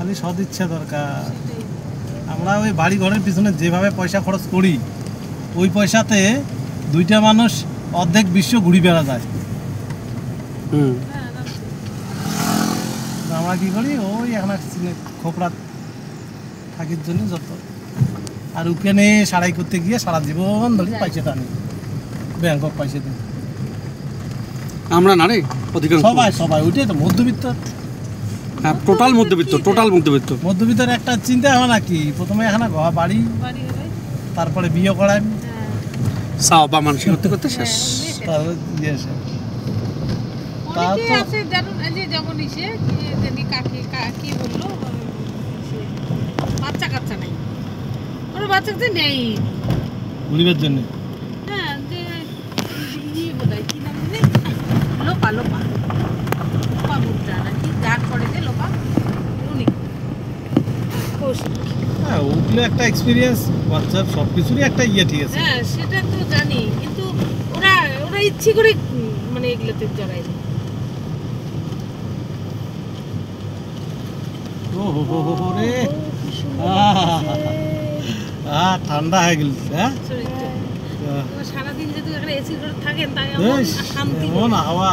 খালি সদ ইচ্ছা দরকার। আমরা ওই বাড়ি ঘরের পিছনে যেভাবে পয়সা খরচ করি, ওই পয়সাতে দুইটা মানুষ অর্ধেক বিশ্ব ঘুরি বেড়া যায়। আমরা কি করি, ওই এখন খোপড়া থাকির জন্য যত, আর ওখানে সারাই করতে গিয়ে সারা জীবন ধরে পয়সা টানি, ব্যাংকক পয়সা দিই আমরা না রে অধিকাংশ সবাই ওইটাই তো মধ্যবিত্ত। হ্যাঁ, টোটাল মধ্যবিত্তের একটা চিন্তা হয় না কি, প্রথমে এখানে বাড়ি, তারপরে বিয়ে করায়, সাও বা মানুষ করতে করতে শেষ। তারপরে ইয়ে শেষ। গরিবের জন্য ওগুলো একটা এক্সপিরিয়েন্স, বাচ্চার সবকিছুরই একটা ইয়ে, ঠিক আছে। হ্যাঁ সেটা তো জানি, কিন্তু ওরা ইচ্ছে করে মানে এগুলোতে জড়ায়। রে ঠান্ডা হয়ে গেল। হ্যাঁ, সারাদিন যদি এসি করে থাকেন তাই শান্তি। হাওয়া